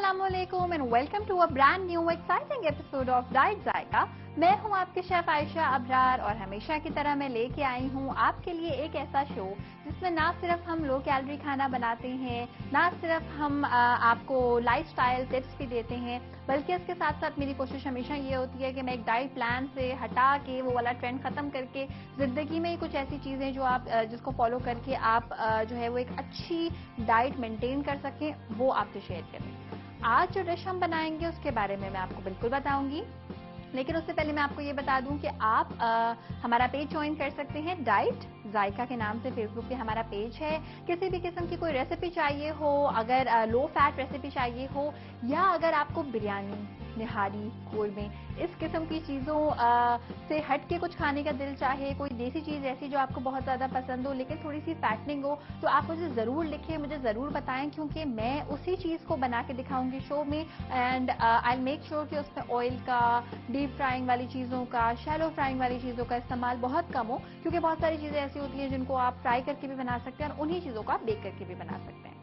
अस्सलामुअलैकुम and welcome to a brand new exciting episode of diet Zayka. मैं हूं आपके शेफ आयशा अबरार और हमेशा की तरह मैं लेके आई हूं आपके लिए एक ऐसा शो जिसमें ना सिर्फ हम लो कैलोरी खाना बनाते हैं, ना सिर्फ हम आपको लाइफस्टाइल टिप्स भी देते हैं, बल्कि इसके साथ साथ मेरी कोशिश हमेशा ये होती है कि मैं एक डाइट प्लान से हटा के वो वाला ट्रेंड खत्म करके जिंदगी में कुछ ऐसी चीजें जो आप जिसको फॉलो करके आप जो है वो एक अच्छी डाइट मेंटेन कर सकें वो आपसे शेयर करें। आज जो डिश हम बनाएंगे उसके बारे में मैं आपको बिल्कुल बताऊंगी, लेकिन उससे पहले मैं आपको ये बता दूं कि आप हमारा पेज ज्वाइन कर सकते हैं। डाइट जायका के नाम से फेसबुक पे हमारा पेज है। किसी भी किस्म की कोई रेसिपी चाहिए हो, अगर लो फैट रेसिपी चाहिए हो, या अगर आपको बिरयानी, निहारी, कोरमे इस किस्म की चीज़ों से हट के कुछ खाने का दिल चाहे, कोई देसी चीज़ ऐसी जो आपको बहुत ज़्यादा पसंद हो लेकिन थोड़ी सी फैटनिंग हो, तो आप मुझे ज़रूर लिखें, मुझे ज़रूर बताएं, क्योंकि मैं उसी चीज़ को बना के दिखाऊंगी शो में। एंड आई मेक श्योर कि उसमें ऑयल का, डीप फ्राइंग वाली चीज़ों का, शैलो फ्राइंग वाली चीज़ों का इस्तेमाल बहुत कम हो, क्योंकि बहुत सारी चीज़ें ऐसी होती हैं जिनको आप फ्राई करके भी बना सकते हैं और उन्हीं चीज़ों को आप बेक करके भी बना सकते हैं।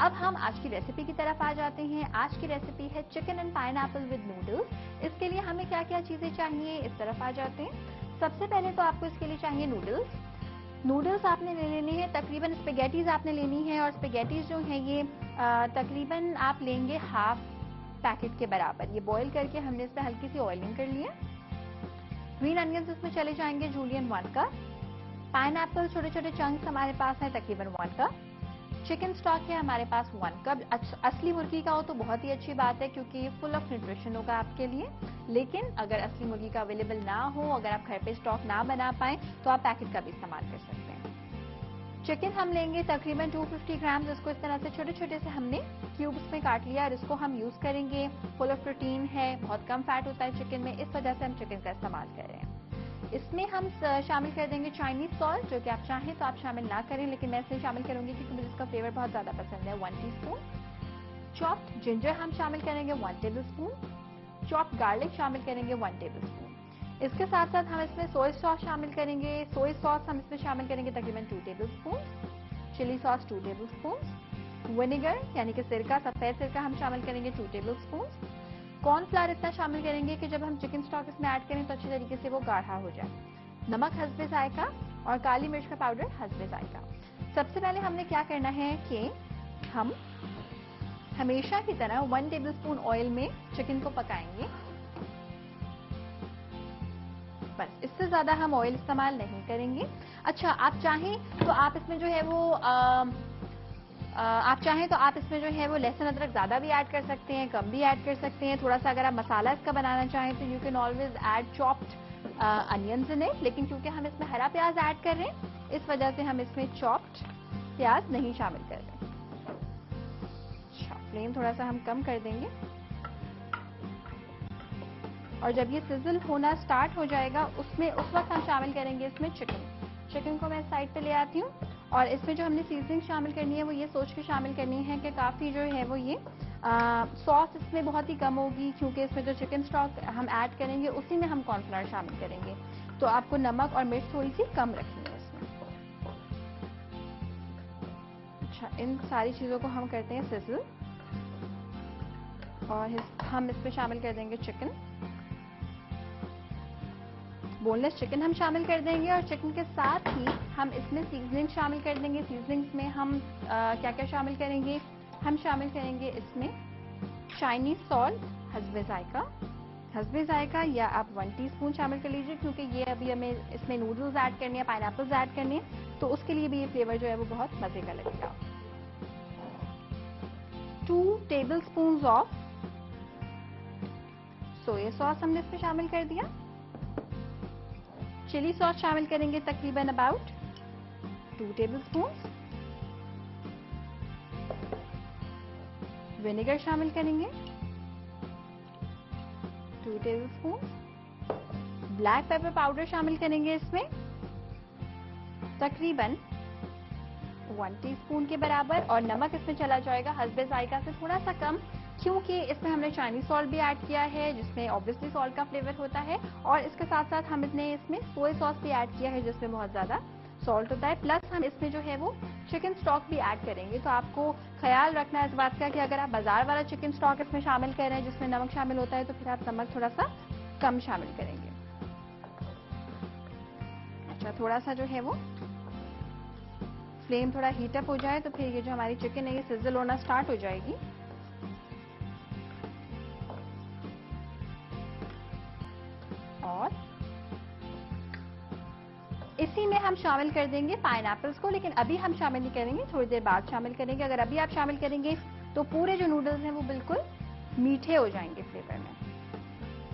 अब हम आज की रेसिपी की तरफ आ जाते हैं। आज की रेसिपी है chicken and pineapple with noodles. इसके लिए हमें क्या क्या चीज़ें चाहिए, इस तरफ आ जाते हैं। सबसे पहले तो आपको इसके लिए चाहिए नूडल्स। नूडल्स आपने ले लेने हैं, तकरीबन स्पेगेटीज आपने लेनी है, और स्पेगेटीज जो है ये तकरीबन आप लेंगे हाफ पैकेट के बराबर। ये बॉईल करके हमने इसमें हल्की सी ऑयलिंग कर ली है। ग्रीन अनियंस इसमें चले जाएंगे जूलियन 1 कप। पाइनएप्पल छोटे छोटे चंक्स हमारे पास है तकरीबन 1 कप। चिकन स्टॉक है हमारे पास 1 कप। असली मुर्गी का हो तो बहुत ही अच्छी बात है, क्योंकि ये फुल ऑफ न्यूट्रिशन होगा आपके लिए। लेकिन अगर असली मुर्गी का अवेलेबल ना हो, अगर आप घर पे स्टॉक ना बना पाए, तो आप पैकेट का भी इस्तेमाल कर सकते हैं। चिकन हम लेंगे तकरीबन 250 ग्राम। इसको इस तरह से छोटे छोटे से हमने क्यूब्स में काट लिया और इसको हम यूज करेंगे। फुल ऑफ प्रोटीन है, बहुत कम फैट होता है चिकन में, इस वजह से हम चिकन का इस्तेमाल कर रहे हैं। इसमें हम शामिल कर देंगे चाइनीज सॉल्ट, जो कि आप चाहें तो आप शामिल ना करें, लेकिन मैं इसमें शामिल करूंगी क्योंकि मुझे इसका फ्लेवर बहुत ज्यादा पसंद है। 1 टीस्पून चॉप्ड जिंजर हम शामिल करेंगे, 1 टेबलस्पून चॉप्ड गार्लिक शामिल करेंगे, 1 टेबलस्पून। इसके साथ साथ हम इसमें सोया सॉस शामिल करेंगे। सोया सॉस हम इसमें शामिल करेंगे तकरीबन 2 tablespoon. Chilli sauce 2 tablespoon. Vinegar यानी कि सिरका, सफेद सिरका हम शामिल करेंगे 2 टेबलस्पून। कॉर्नफ्लावर इतना शामिल करेंगे कि जब हम चिकन स्टॉक इसमें ऐड करें तो अच्छी तरीके से वो गाढ़ा हो जाए। नमक हस्बे जायका और काली मिर्च का पाउडर हस्बे जायका। सबसे पहले हमने क्या करना है कि हम हमेशा की तरह 1 टेबलस्पून ऑयल में चिकन को पकाएंगे। बस, इससे ज्यादा हम ऑयल इस्तेमाल नहीं करेंगे। अच्छा, आप चाहें तो आप इसमें जो है वो आप चाहें तो आप इसमें जो है वो लहसुन अदरक ज्यादा भी ऐड कर सकते हैं, कम भी ऐड कर सकते हैं। थोड़ा सा अगर आप मसाला इसका बनाना चाहें तो you can always add chopped onions in it, लेकिन क्योंकि हम इसमें हरा प्याज ऐड कर रहे हैं इस वजह से हम इसमें चॉप्ड प्याज नहीं शामिल कर रहे। अच्छा, फ्लेम थोड़ा सा हम कम कर देंगे और जब ये सिजल होना स्टार्ट हो जाएगा उस वक्त हम शामिल करेंगे इसमें चिकन को मैं साइड पे ले आती हूँ। और इसमें जो हमने सीजनिंग शामिल करनी है वो ये सोच के शामिल करनी है कि काफ़ी जो है वो ये सॉस इसमें बहुत ही कम होगी, क्योंकि इसमें जो चिकन स्टॉक हम ऐड करेंगे उसी में हम कॉर्नफ्लावर शामिल करेंगे, तो आपको नमक और मिर्च थोड़ी सी कम रखनी है इसमें। अच्छा, इन सारी चीज़ों को हम करते हैं सिजल और हम इसमें शामिल कर देंगे चिकन। बोनलेस चिकन हम शामिल कर देंगे और चिकन के साथ ही हम इसमें सीजनिंग शामिल कर देंगे। सीजनिंग्स में हम क्या क्या शामिल करेंगे, हम शामिल करेंगे इसमें चाइनीज सॉल्ट हस्बे जायका, या आप 1 टीस्पून शामिल कर लीजिए, क्योंकि ये अभी हमें इसमें नूडल्स ऐड करने हैं, पाइनएप्पल्स ऐड करने हैं, तो उसके लिए भी ये फ्लेवर जो है वो बहुत मजे का लगेगा। 2 टेबलस्पून ऑफ सोया सॉस हमने इसमें शामिल कर दिया। चिली सॉस शामिल करेंगे तकरीबन अबाउट 2 टेबलस्पून। विनेगर शामिल करेंगे 2 टेबलस्पून। ब्लैक पेपर पाउडर शामिल करेंगे इसमें तकरीबन 1 टीस्पून के बराबर, और नमक इसमें चला जाएगा हस्बे जायका से थोड़ा सा कम, क्योंकि इसमें हमने चाइनीज सॉल्ट भी ऐड किया है जिसमें ऑब्वियसली सॉल्ट का फ्लेवर होता है, और इसके साथ साथ हमने इसमें सोया सॉस भी ऐड किया है जिसमें बहुत ज्यादा सॉल्ट होता है, प्लस हम इसमें जो है वो चिकन स्टॉक भी ऐड करेंगे। तो आपको ख्याल रखना है इस बात का कि अगर आप बाजार वाला चिकन स्टॉक इसमें शामिल कर रहे हैं जिसमें नमक शामिल होता है, तो फिर आप नमक थोड़ा सा कम शामिल करेंगे। अच्छा, थोड़ा सा जो है वो फ्लेम थोड़ा हीटअप हो जाए तो फिर ये जो हमारी चिकन है ये सिजल होना स्टार्ट हो जाएगी। और इसी में हम शामिल कर देंगे पाइनएप्पल्स को, लेकिन अभी हम शामिल नहीं करेंगे, थोड़ी देर बाद शामिल करेंगे। अगर अभी आप शामिल करेंगे तो पूरे जो नूडल्स हैं वो बिल्कुल मीठे हो जाएंगे फ्लेवर में।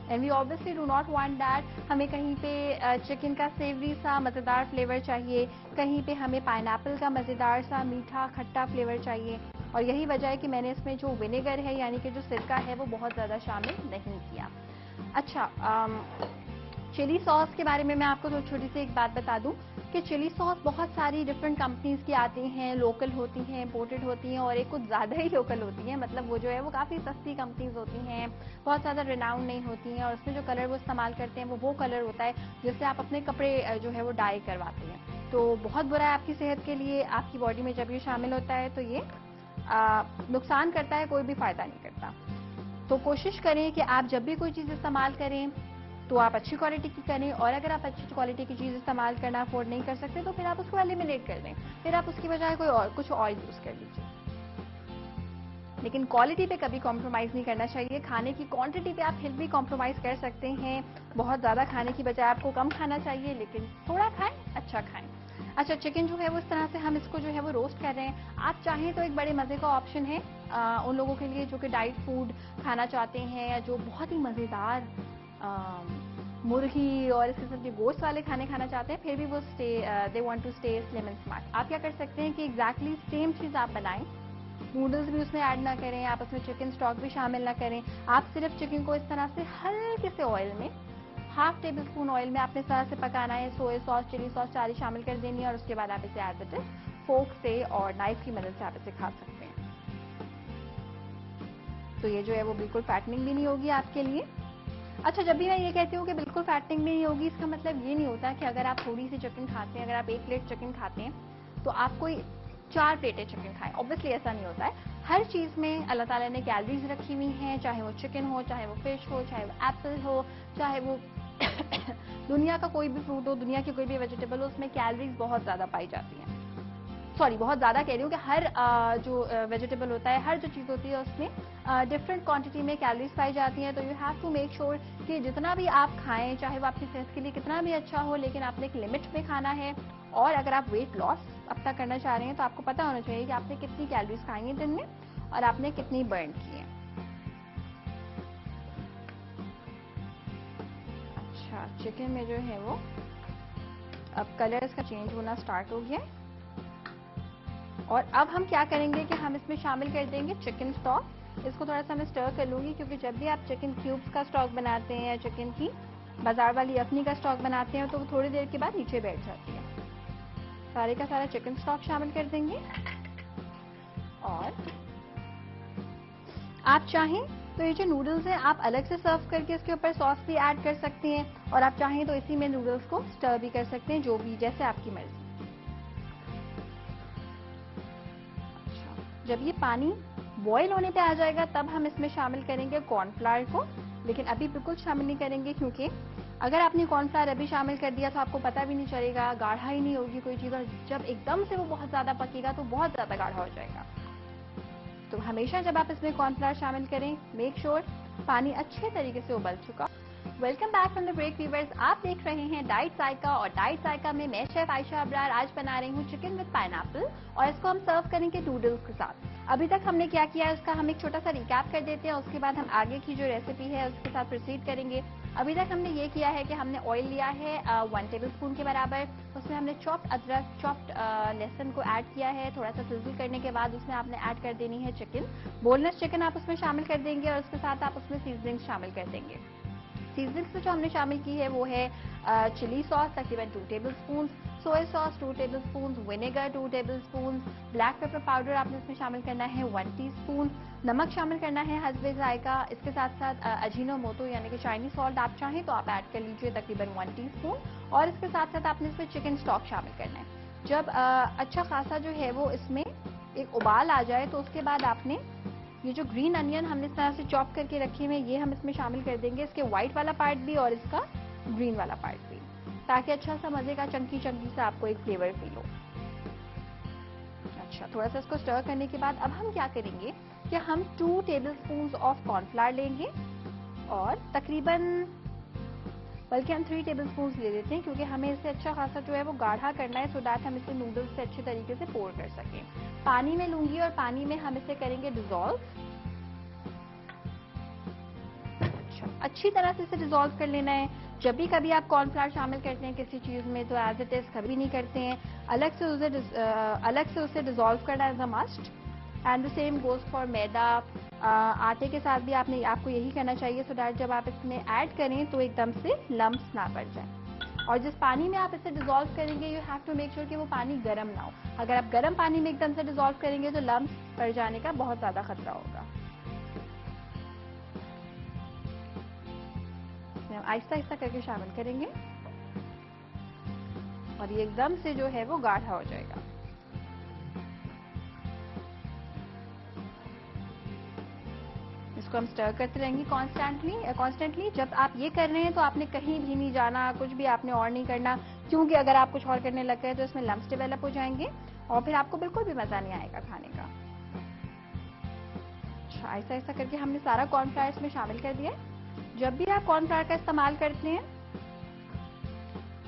And we obviously do not want that. हमें कहीं पे चिकन का सेवरी सा मज़ेदार फ्लेवर चाहिए, कहीं पे हमें पाइनएप्पल का मज़ेदार सा मीठा खट्टा फ्लेवर चाहिए। और यही वजह है कि मैंने इसमें जो विनेगर है यानी कि जो सिरका है वो बहुत ज़्यादा शामिल नहीं किया। अच्छा, चिली सॉस के बारे में मैं आपको तो छोटी सी एक बात बता दूं कि चिली सॉस बहुत सारी डिफरेंट कंपनीज की आती हैं, लोकल होती हैं, इम्पोर्टेड होती हैं, और एक कुछ ज़्यादा ही लोकल होती हैं। मतलब वो जो है वो काफ़ी सस्ती कंपनीज होती हैं, बहुत ज़्यादा रिनाउंड नहीं होती हैं, और उसमें जो कलर वो इस्तेमाल करते हैं वो कलर होता है जिससे आप अपने कपड़े जो है वो डाई करवाते हैं। तो बहुत बुरा है आपकी सेहत के लिए। आपकी बॉडी में जब ये शामिल होता है तो ये नुकसान करता है, कोई भी फायदा नहीं करता। तो कोशिश करें कि आप जब भी कोई चीज़ इस्तेमाल करें तो आप अच्छी क्वालिटी की करें, और अगर आप अच्छी क्वालिटी की चीज़ इस्तेमाल करना अफोर्ड नहीं कर सकते तो फिर आप उसको एलिमिनेट कर दें, फिर आप उसकी बजाय कोई और कुछ और यूज़ कर लीजिए। लेकिन क्वालिटी पे कभी कॉम्प्रोमाइज़ नहीं करना चाहिए। खाने की क्वांटिटी पे आप फिर भी कॉम्प्रोमाइज़ कर सकते हैं। बहुत ज़्यादा खाने की बजाय आपको कम खाना चाहिए, लेकिन थोड़ा खाएं, अच्छा खाएं। अच्छा, चिकन जो है वो इस तरह से हम इसको जो है वो रोस्ट कर रहे हैं। आप चाहें तो एक बड़े मज़े का ऑप्शन है उन लोगों के लिए जो कि डाइट फूड खाना चाहते हैं, या जो बहुत ही मज़ेदार मुर्गी और इस किस्म के गोश्त वाले खाने खाना चाहते हैं, फिर भी वो they want to stay slim and smart. आप क्या कर सकते हैं कि एग्जैक्टली सेम चीज़ आप बनाएं, नूडल्स भी उसमें ऐड ना करें, आप उसमें चिकन स्टॉक भी शामिल ना करें। आप सिर्फ चिकन को इस तरह से हल्के से ऑयल में, हाफ टेबल स्पून ऑयल में आपने इस तरह से पकाना है। सोया सॉस, चिली सॉस सारी शामिल कर देनी है, और उसके बाद आप इसे एज इट इज फोक से और नाइफ की मदद से आप इसे खा सकते हैं। तो ये जो है वो बिल्कुल फैटनिंग भी नहीं होगी आपके लिए। अच्छा, जब भी मैं ये कहती हूँ कि बिल्कुल फैटनिंग भी नहीं होगी, इसका मतलब ये नहीं होता कि अगर आप थोड़ी सी चिकन खाते हैं, अगर आप 1 प्लेट चिकन खाते हैं तो आप कोई 4 प्लेटें चिकन खाएं। ऑब्वियसली ऐसा नहीं होता है। हर चीज़ में अल्लाह ताला ने कैलोरीज रखी हुई हैं, चाहे वो चिकन हो, चाहे वो फिश हो, चाहे वो एप्पल हो, चाहे वो दुनिया का कोई भी फ्रूट हो, दुनिया की कोई भी वेजिटेबल हो, उसमें कैलोरीज बहुत ज़्यादा पाई जाती हैं। सॉरी, बहुत ज़्यादा कह रही हूँ कि हर जो वेजिटेबल होता है, हर जो चीज़ होती है उसमें डिफरेंट क्वांटिटी में कैलोरीज पाई जाती हैं। तो you have to make sure कि जितना भी आप खाएं, चाहे वो आपकी सेहत के लिए कितना भी अच्छा हो, लेकिन आपने एक लिमिट में खाना है। और अगर आप वेट लॉस अपना करना चाह रहे हैं तो आपको पता होना चाहिए कि आपने कितनी कैलोरीज खाई हैं दिन में और आपने कितनी बर्न की है। अच्छा, चिकन में जो है वो अब कलर इसका चेंज होना स्टार्ट हो गया है, और अब हम क्या करेंगे कि हम इसमें शामिल कर देंगे चिकन स्टॉक। इसको थोड़ा सा मैं स्टर कर लूँगी, क्योंकि जब भी आप चिकन क्यूब्स का स्टॉक बनाते हैं या चिकन की बाजार वाली अखनी का स्टॉक बनाते हैं तो वो थोड़ी देर के बाद नीचे बैठ जाती है। सारे का सारा चिकन स्टॉक शामिल कर देंगे, और आप चाहें तो ये जो नूडल्स हैं आप अलग से सर्व करके इसके ऊपर सॉस भी ऐड कर सकते हैं, और आप चाहें तो इसी में नूडल्स को स्टर भी कर सकते हैं, जो भी जैसे आपकी मर्जी। जब ये पानी बॉईल होने पे आ जाएगा तब हम इसमें शामिल करेंगे कॉर्नफ्लावर को, लेकिन अभी बिल्कुल शामिल नहीं करेंगे, क्योंकि अगर आपने कॉर्नफ्लावर अभी शामिल कर दिया तो आपको पता भी नहीं चलेगा, गाढ़ा ही नहीं होगी कोई चीज़, और जब एकदम से वो बहुत ज़्यादा पकेगा तो बहुत ज़्यादा गाढ़ा हो जाएगा। तो हमेशा जब आप इसमें कॉर्नफ्लावर शामिल करें, मेक श्योर पानी अच्छे तरीके से उबल चुका। Welcome back from the break viewers, आप देख रहे हैं डाइट जायका, और डाइट जायका में मैं शेफ आयशा अब्रार आज बना रही हूँ चिकन विद पाइनएप्पल, और इसको हम सर्व करेंगे नूडल्स के साथ। अभी तक हमने क्या किया है उसका हम एक छोटा सा रिकैप कर देते हैं, उसके बाद हम आगे की जो रेसिपी है उसके साथ प्रोसीड करेंगे। अभी तक हमने ये किया है कि हमने ऑयल लिया है 1 टेबल स्पून के बराबर, उसमें हमने चॉप्ड अदरक, चॉप्ड लहसुन को ऐड किया है। थोड़ा सा सिजल करने के बाद उसमें आपने ऐड कर देनी है चिकन, बोनलेस चिकन आप उसमें शामिल कर देंगे, और उसके साथ आप उसमें सीजनिंग शामिल कर देंगे। सीजनिंग्स जो हमने शामिल की है वो है चिली सॉस तकरीबन 2 table spoon, soya sauce 2 tablespoon, vinegar 2 tablespoon, black pepper powder आपने इसमें शामिल करना है 1 टीस्पून, नमक शामिल करना है हस्बे जायका। इसके साथ साथ अजीनोमोटो यानी कि चाइनीज सॉल्ट आप चाहें तो आप ऐड कर लीजिए तकरीबन 1 टीस्पून। और इसके साथ साथ आपने इसमें चिकन स्टॉक शामिल करना है। जब अच्छा खासा जो है वो इसमें एक उबाल आ जाए तो उसके बाद आपने ये जो ग्रीन अनियन हमने इस तरह से चॉप करके रखे हुए ये हम इसमें शामिल कर देंगे, इसके व्हाइट वाला पार्ट भी और इसका ग्रीन वाला पार्ट भी, ताकि अच्छा सा मजे का चंकी चंकी सा आपको एक फ्लेवर फील हो। अच्छा, थोड़ा सा इसको स्टर करने के बाद अब हम क्या करेंगे कि हम 2 टेबलस्पून ऑफ कॉर्नफ्लावर लेंगे और तकरीबन, बल्कि हम 3 टेबलस्पून ले लेते हैं क्योंकि हमें इसे अच्छा खासा जो है वो गाढ़ा करना है, सो दैट हम इसे नूडल्स से अच्छे तरीके से पोर कर सकें। पानी में लूंगी और पानी में हम इसे करेंगे डिजोल्व। अच्छा, अच्छी तरह से इसे डिजोल्व कर लेना है। जब भी कभी आप कॉर्नफ्लावर शामिल करते हैं किसी चीज में तो एज इट इज कभी नहीं करते हैं, अलग से उसे डिजोल्व करना as a must. And the same goes for maida. आटे के साथ भी आपको यही करना चाहिए, सो दैट जब आप इसमें ऐड करें तो एकदम से लम्प्स ना पड़ जाए। और जिस पानी में आप इसे डिजोल्व करेंगे you have to make sure कि वो पानी गर्म ना हो। अगर आप गर्म पानी में एकदम से डिजोल्व करेंगे तो लम्प्स पड़ जाने का बहुत ज्यादा खतरा होगा। आहिस्ता आहिस्ता करके शामिल करेंगे और ये एकदम से जो है वो गाढ़ा हो जाएगा। इसको हम स्टर करते रहेंगे कॉन्स्टेंटली। जब आप ये कर रहे हैं तो आपने कहीं भी नहीं जाना, कुछ भी आपने और नहीं करना, क्योंकि अगर आप कुछ और करने लग गए तो इसमें लम्प्स डेवलप हो जाएंगे और फिर आपको बिल्कुल भी मजा नहीं आएगा खाने का। अच्छा, ऐसा ऐसा करके हमने सारा कॉर्नफ्लावर इसमें शामिल कर दिया है। जब भी आप कॉर्नफ्लावर का इस्तेमाल करते हैं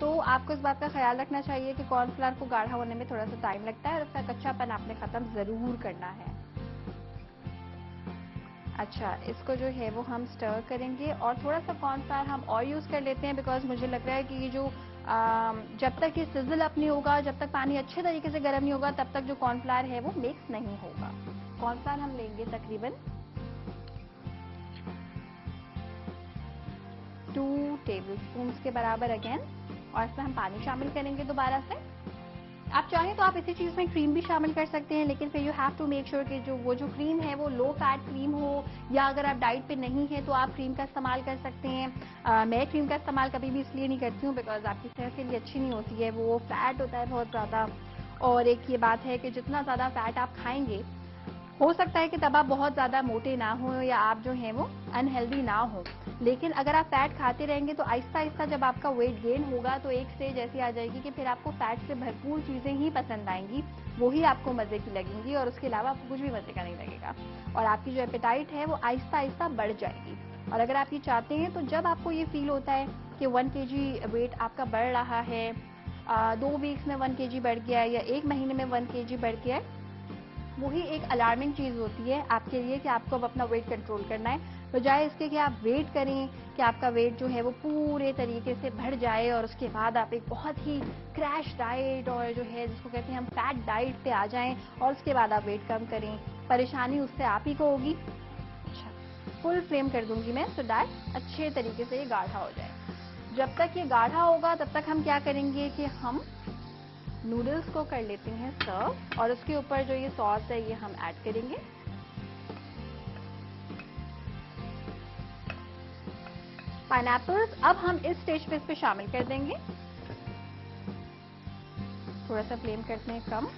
तो आपको इस बात का ख्याल रखना चाहिए कि कॉर्नफ्लावर को गाढ़ा होने में थोड़ा सा टाइम लगता है और उसका कच्चापन आपने खत्म जरूर करना है। अच्छा, इसको जो है वो हम स्टर करेंगे और थोड़ा सा कॉर्नफ्लावर हम और यूज कर लेते हैं बिकॉज मुझे लग रहा है कि ये जो जब तक ये सिजल अप नहीं होगा, जब तक पानी अच्छे तरीके से गर्म नहीं होगा, तब तक जो कॉर्नफ्लावर है वो मिक्स नहीं होगा। कॉर्नफ्लावर हम लेंगे तकरीबन 2 टेबलस्पून के बराबर अगेन, और इसमें हम पानी शामिल करेंगे दोबारा से। आप चाहें तो आप इसी चीज में क्रीम भी शामिल कर सकते हैं, लेकिन फिर you have to make sure कि वो जो क्रीम है वो लो फैट क्रीम हो, या अगर आप डाइट पे नहीं है तो आप क्रीम का इस्तेमाल कर सकते हैं। मैं क्रीम का इस्तेमाल कभी भी इसलिए नहीं करती हूँ बिकॉज आपकी सेहत के लिए अच्छी नहीं होती है, वो फैट होता है बहुत ज्यादा। और एक ये बात है कि जितना ज्यादा फैट आप खाएंगे हो सकता है कि तब आप बहुत ज्यादा मोटे ना हो या आप जो हैं वो अनहेल्दी ना हो, लेकिन अगर आप फैट खाते रहेंगे तो आहिस्ता आहिस्ता जब आपका वेट गेन होगा तो एक स्टेज ऐसी आ जाएगी कि फिर आपको फैट से भरपूर चीजें ही पसंद आएंगी, वही आपको मजे की लगेंगी और उसके अलावा आपको कुछ भी मजे का नहीं लगेगा और आपकी जो एपेटाइट है वो आहिस्ता आहिस्ता बढ़ जाएगी। और अगर आप ये चाहते हैं तो जब आपको ये फील होता है कि 1 kg वेट आपका बढ़ रहा है, 2 वीक्स में 1 kg बढ़ गया है या 1 महीने में 1 kg बढ़ गया है, वही एक अलार्मिंग चीज होती है आपके लिए कि आपको अब अपना वेट कंट्रोल करना है, बजाय इसके कि आप वेट करें कि आपका वेट जो है वो पूरे तरीके से बढ़ जाए और उसके बाद आप एक बहुत ही क्रैश डाइट और जो है जिसको कहते हैं हम फैट डाइट पे आ जाएं और उसके बाद आप वेट कम करें। परेशानी उससे आप ही को होगी। अच्छा, फुल फ्लेम कर दूंगी मैं सो दैट अच्छे तरीके से ये गाढ़ा हो जाए। जब तक ये गाढ़ा होगा तब तक हम क्या करेंगे कि हम नूडल्स को कर लेते हैं सर्व और उसके ऊपर जो ये सॉस है ये हम ऐड करेंगे। पाइनएप्पल्स अब हम इस स्टेज पे इस पे शामिल कर देंगे। थोड़ा सा फ्लेम करते हैं कम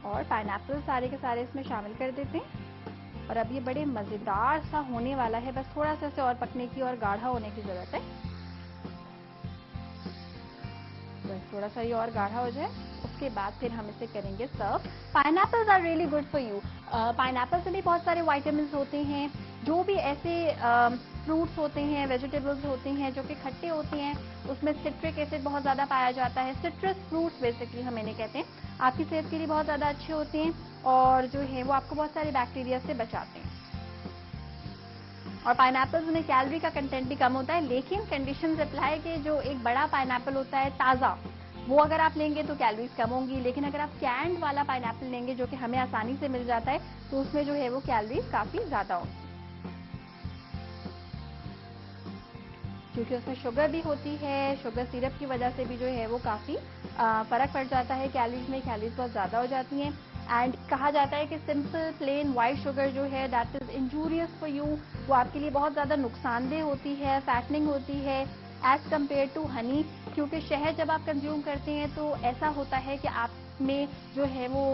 और पाइनएप्पल सारे के सारे इसमें शामिल कर देते हैं। और अब ये बड़े मजेदार सा होने वाला है, बस थोड़ा सा इसे और पकने की और गाढ़ा होने की जरूरत है। बस थोड़ा सा ये और गाढ़ा हो जाए उसके बाद फिर हम इसे करेंगे serve. Pineapples are really good for you. Pineapple से भी बहुत सारे वाइटामिन होते हैं। जो भी ऐसे फ्रूट्स होते हैं, वेजिटेबल्स होते हैं जो कि खट्टे होते हैं, उसमें सिट्रिक एसिड बहुत ज्यादा पाया जाता है। सिट्रस फ्रूट्स बेसिकली हम इन्हें कहते हैं, आपकी सेहत के लिए बहुत ज्यादा अच्छे होते हैं और जो है वो आपको बहुत सारे बैक्टीरिया से बचाते हैं। और पाइनएप्पल्स में कैलोरी का कंटेंट भी कम होता है, लेकिन कंडीशंस अप्लाई कि जो एक बड़ा पाइनएप्पल होता है ताज़ा, वो अगर आप लेंगे तो कैलोरीज कम होंगी, लेकिन अगर आप कैंड वाला पाइनएप्पल लेंगे जो कि हमें आसानी से मिल जाता है तो उसमें जो है वो कैलोरीज काफी ज्यादा होंगी। क्योंकि उसमें शुगर भी होती है। शुगर सिरप की वजह से भी जो है वो काफ़ी फ़र्क पड़ जाता है, कैलोरीज में कैलोरीज बहुत ज़्यादा हो जाती हैं। एंड कहा जाता है कि सिंपल प्लेन वाइट शुगर जो है that is injurious for you, वो आपके लिए बहुत ज़्यादा नुकसानदेह होती है, फैटनिंग होती है एज़ कम्पेयर टू हनी। क्योंकि शहद जब आप कंज्यूम करते हैं तो ऐसा होता है कि आप में जो है वो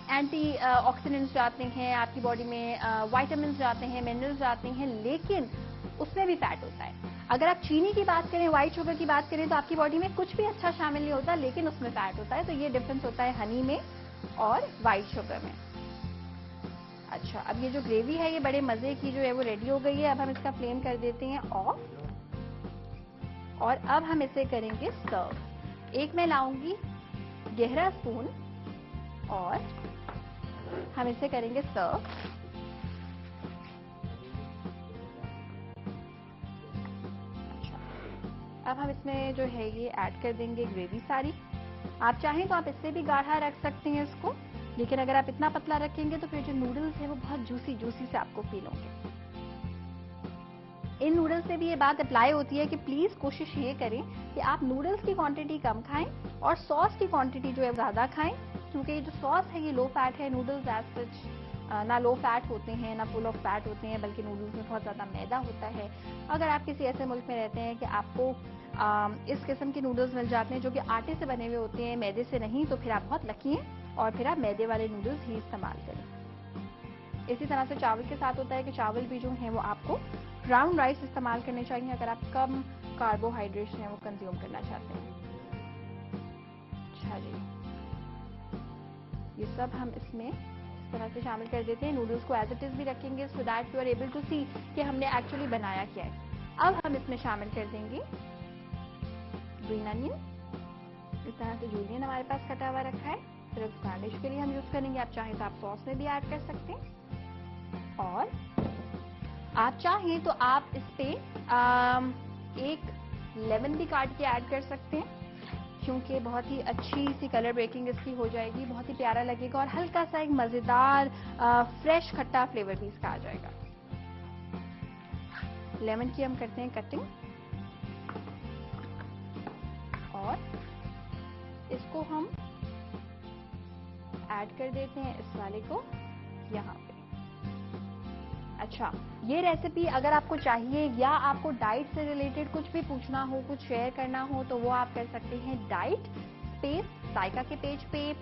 एंटी ऑक्सीडेंट्स जाते हैं, आपकी बॉडी में वाइटामिन जाते हैं, मिनरल्स जाते हैं, लेकिन उसमें भी फैट होता है। अगर आप चीनी की बात करें, व्हाइट शुगर की बात करें, तो आपकी बॉडी में कुछ भी अच्छा शामिल नहीं होता, लेकिन उसमें फैट होता है। तो ये डिफरेंस होता है हनी में और व्हाइट शुगर में। अच्छा, अब ये जो ग्रेवी है ये बड़े मजे की जो है वो रेडी हो गई है। अब हम इसका फ्लेम कर देते हैं ऑफ और अब हम इसे करेंगे सर्व। एक मैं लाऊंगी गहरा स्पून और हम इसे करेंगे सर्व। अच्छा, अब हम इसमें जो है ये ऐड कर देंगे ग्रेवी सारी। आप चाहें तो आप इससे भी गाढ़ा रख सकते हैं इसको, लेकिन अगर आप इतना पतला रखेंगे तो फिर जो नूडल्स है वो बहुत जूसी जूसी से आपको फील होंगे। इन नूडल्स से भी ये बात अप्लाई होती है कि प्लीज कोशिश ये करें कि आप नूडल्स की क्वांटिटी कम खाएं और सॉस की क्वांटिटी जो है ज्यादा खाएं, क्योंकि ये जो सॉस है ये लो फैट है। नूडल्स एज सच ना लो फैट होते हैं ना फुल ऑफ फैट होते हैं, बल्कि नूडल्स में बहुत ज्यादा मैदा होता है। अगर आप किसी ऐसे मुल्क में रहते हैं कि आपको इस किस्म के नूडल्स मिल जाते हैं जो कि आटे से बने हुए होते हैं, मैदे से नहीं, तो फिर आप बहुत लकी हैं और फिर आप मैदे वाले नूडल्स ही इस्तेमाल करें। इसी तरह से चावल के साथ होता है कि चावल भी जो है वो आपको ब्राउन राइस इस्तेमाल करने चाहिए अगर आप कम कार्बोहाइड्रेट्स हैं वो कंज्यूम करना चाहते हैं। अच्छा जी, ये सब हम इसमें इस तरह से शामिल कर देते हैं। नूडल्स को एज इट इज भी रखेंगे so that you are able to see कि हमने एक्चुअली बनाया क्या है। अब हम इसमें शामिल कर देंगे ग्रीन अनियन। इस तरह से जूलियन हमारे पास कटा हुआ रखा है, सिर्फ गार्निश के लिए हम यूज करेंगे। आप चाहें तो आप सॉस में भी ऐड कर सकते हैं और आप चाहें तो आप इस पे एक लेमन भी काट के ऐड कर सकते हैं, क्योंकि बहुत ही अच्छी सी कलर ब्रेकिंग इसकी हो जाएगी, बहुत ही प्यारा लगेगा और हल्का सा एक मजेदार फ्रेश खट्टा फ्लेवर भी इसका आ जाएगा। लेमन की हम करते हैं कटिंग और इसको हम ऐड कर देते हैं इस वाले को यहाँ पे। अच्छा, ये रेसिपी अगर आपको चाहिए या आपको डाइट से रिलेटेड कुछ भी पूछना हो, कुछ शेयर करना हो, तो वो आप कर सकते हैं डाइट स्पेस जायका के पेज पे।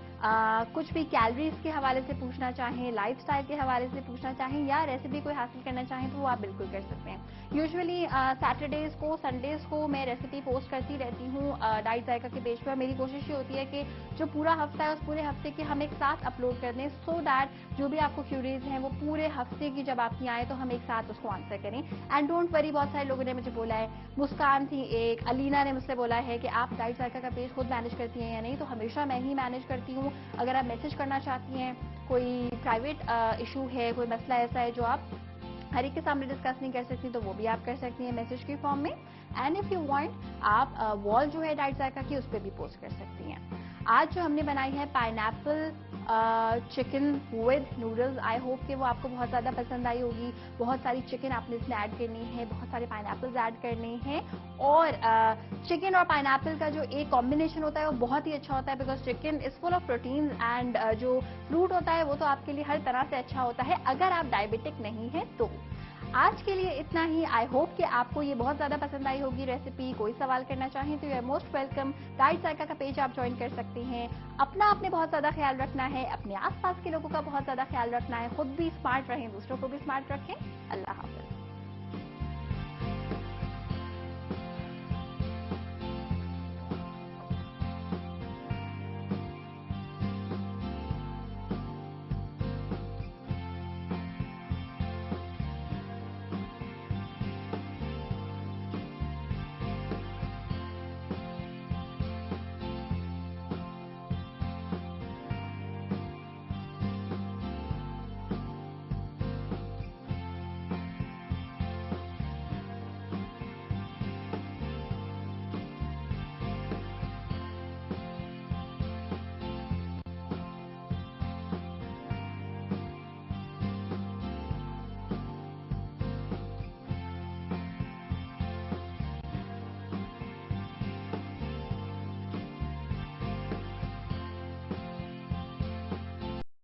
कुछ भी कैलोरीज के हवाले से पूछना चाहें, लाइफस्टाइल के हवाले से पूछना चाहें या रेसिपी कोई हासिल करना चाहें तो वो आप बिल्कुल कर सकते हैं। यूजुअली सैटरडेज को, संडेज को मैं रेसिपी पोस्ट करती रहती हूँ डाइट जायका के पेज पर। मेरी कोशिश ये होती है कि जो पूरा हफ्ता है उस पूरे हफ्ते के हम एक साथ अपलोड कर दें, सो दैट जो भी आपको क्यूरीज हैं वो पूरे हफ्ते की जब आपकी आए तो हम एक साथ उसको आंसर करें। एंड डोंट वरी, बहुत सारे लोगों ने मुझे बोला है, मुस्कान थी एक, अलीना ने मुझसे बोला है कि आप डाइट जायका का पेज खुद मैनेज करती हैं या नहीं, तो हमेशा मैं ही मैनेज करती हूँ। अगर आप मैसेज करना चाहती हैं, कोई प्राइवेट इशू है, कोई मसला ऐसा है जो आप हर एक के सामने डिस्कस नहीं कर सकती, तो वो भी आप कर सकती हैं मैसेज के फॉर्म में। एंड इफ यू वांट आप वॉल जो है डाइट जायका की उस पर भी पोस्ट कर सकती हैं। आज जो हमने बनाई है pineapple chicken with noodles, I hope कि वो आपको बहुत ज़्यादा पसंद आई होगी। बहुत सारी चिकन आपने इसमें ऐड करनी है, बहुत सारे पाइनएप्पल्स ऐड करने हैं और चिकन और पाइनएप्पल का जो एक कॉम्बिनेशन होता है वो बहुत ही अच्छा होता है, because chicken is full of protein and जो फ्रूट होता है वो तो आपके लिए हर तरह से अच्छा होता है अगर आप डायबिटिक नहीं है तो। आज के लिए इतना ही। आई होप कि आपको ये बहुत ज्यादा पसंद आई होगी रेसिपी। कोई सवाल करना चाहें तो you are most welcome. Diet Zaika का पेज आप ज्वाइन कर सकते हैं। अपना आपने बहुत ज्यादा ख्याल रखना है, अपने आसपास के लोगों का बहुत ज्यादा ख्याल रखना है, खुद भी स्मार्ट रहें, दूसरों को भी स्मार्ट रखें। अल्लाह हाफिज।